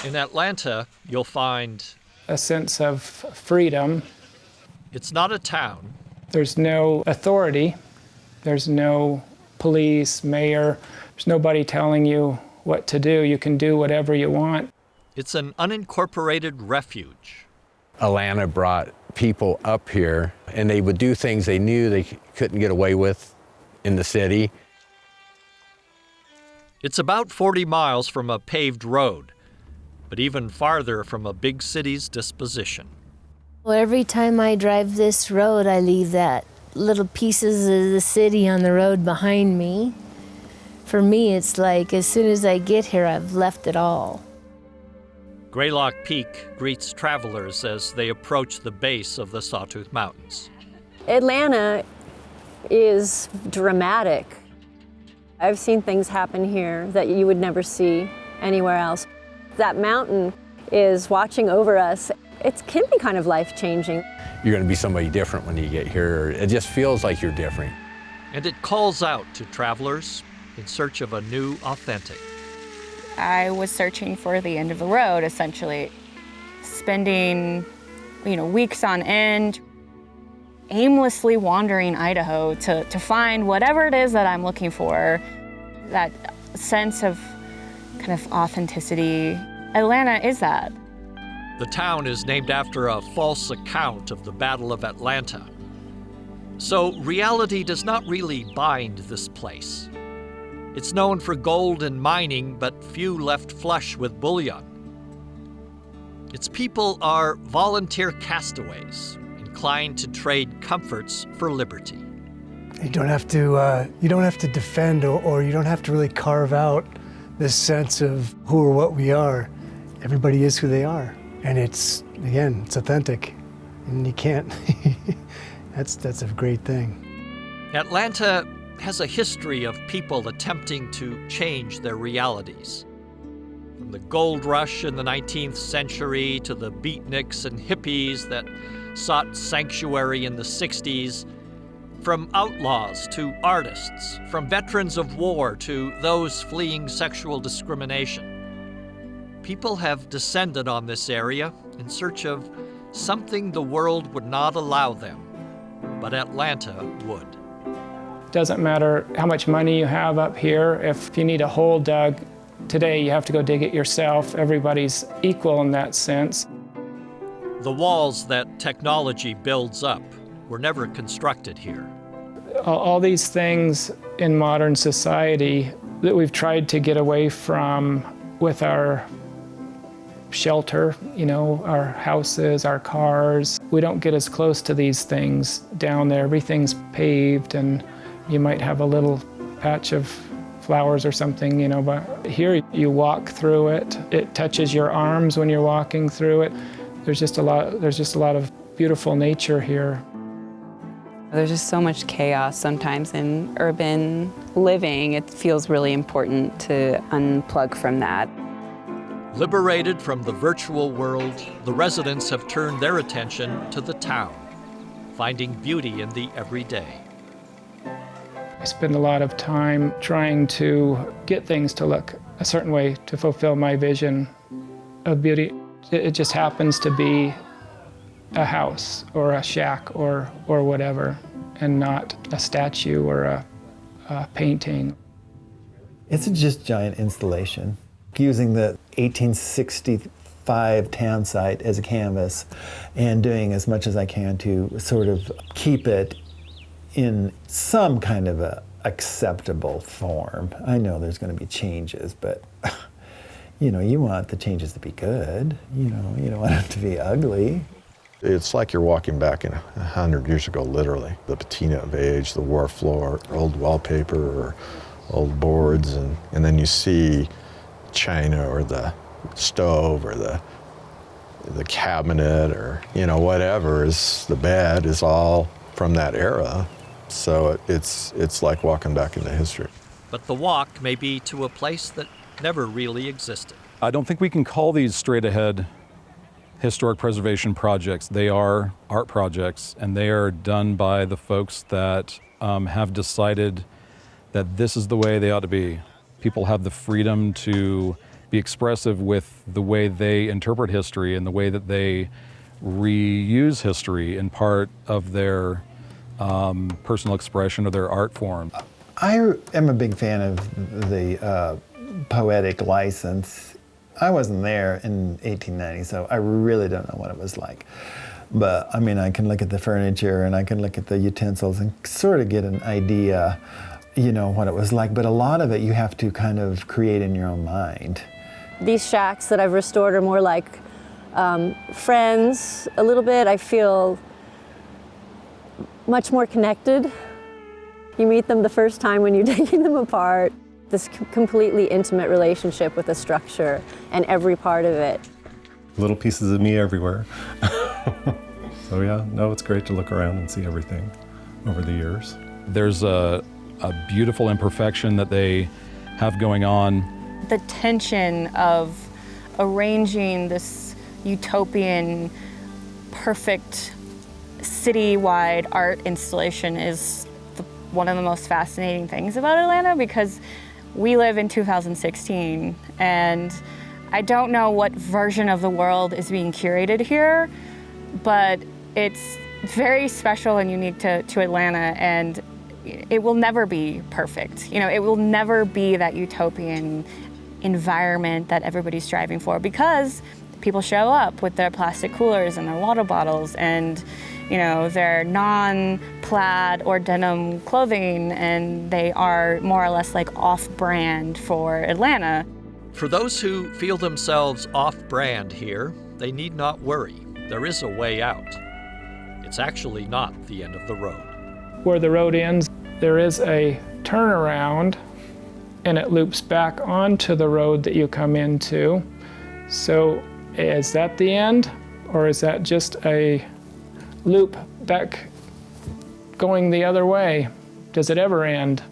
In Atlanta, you'll find a sense of freedom. it's not a town. There's no authority. There's no police, mayor. There's nobody telling you what to do. You can do whatever you want. It's an unincorporated refuge. Atlanta brought people up here, and they would do things they knew they couldn't get away with in the city. It's about 40 miles from a paved road, but even farther from a big city's disposition. Well, every time I drive this road, I leave that little pieces of the city on the road behind me. For me, it's like as soon as I get here, I've left it all. Greylock Peak greets travelers as they approach the base of the Sawtooth Mountains. Atlanta is dramatic. I've seen things happen here that you would never see anywhere else. That mountain is watching over us. It can be kind of life-changing. You're going to be somebody different when you get here. It just feels like you're different. And it calls out to travelers in search of a new authentic. I was searching for the end of the road, essentially. Spending, weeks on end, aimlessly wandering Idaho to find whatever it is that I'm looking for. That sense of kind of authenticity. Atlanta is that. The town is named after a false account of the Battle of Atlanta. So reality does not really bind this place. It's known for gold and mining, but few left flush with bullion. Its people are volunteer castaways, inclined to trade comforts for liberty. You don't have to defend or you don't have to really carve out this sense of who or what we are. Everybody is who they are. And it's authentic. And you can't, that's a great thing. Atlanta has a history of people attempting to change their realities. From the gold rush in the 19th century to the beatniks and hippies that sought sanctuary in the 60s, from outlaws to artists, from veterans of war to those fleeing sexual discrimination. People have descended on this area in search of something the world would not allow them, but Atlanta would. Doesn't matter how much money you have up here. If you need a hole dug today, you have to go dig it yourself. Everybody's equal in that sense. The walls that technology builds up were never constructed here. All these things in modern society that we've tried to get away from with our shelter, our houses, our cars. We don't get as close to these things down there. Everything's paved and you might have a little patch of flowers or something, but here you walk through it. It touches your arms when you're walking through it. There's just a lot of beautiful nature here. There's just so much chaos sometimes in urban living. It feels really important to unplug from that. Liberated from the virtual world, the residents have turned their attention to the town, finding beauty in the everyday. I spend a lot of time trying to get things to look a certain way to fulfill my vision of beauty. It just happens to be a house or a shack or whatever, and not a statue or a painting. It's a just giant installation, using the 1865 town site as a canvas and doing as much as I can to sort of keep it in some kind of a acceptable form. I know there's going to be changes, but you want the changes to be good. You don't want it to be ugly. It's like you're walking back in 100 years ago, literally. The patina of age, the war floor, old wallpaper, or old boards, and then you see china or the stove or the cabinet or whatever is the bed is all from that era. So it's like walking back into history. But the walk may be to a place that never really existed. I don't think we can call these straight-ahead historic preservation projects. They are art projects, and they are done by the folks that have decided that this is the way they ought to be. People have the freedom to be expressive with the way they interpret history and the way that they reuse history in part of their personal expression of their art form. I am a big fan of the poetic license. I wasn't there in 1890, so I really don't know what it was like. But I mean, I can look at the furniture and I can look at the utensils and sort of get an idea, you know, what it was like. But a lot of it you have to kind of create in your own mind. These shacks that I've restored are more like friends a little bit. I feel much more connected. You meet them the first time when you're taking them apart. This completely intimate relationship with the structure and every part of it. Little pieces of me everywhere. So yeah, no, it's great to look around and see everything over the years. There's a beautiful imperfection that they have going on. The tension of arranging this utopian, perfect, city-wide art installation is one of the most fascinating things about Atlanta, because we live in 2016 and I don't know what version of the world is being curated here, but it's very special and unique to Atlanta, and it will never be perfect. You know, it will never be that utopian environment that everybody's striving for, because people show up with their plastic coolers and their water bottles and, you know, their non-plaid or denim clothing, and they are more or less like off-brand for Atlanta. For those who feel themselves off-brand here, they need not worry. There is a way out. It's actually not the end of the road. Where the road ends, there is a turnaround, and it loops back onto the road that you come into. So is that the end, or is that just a loop back going the other way? Does it ever end?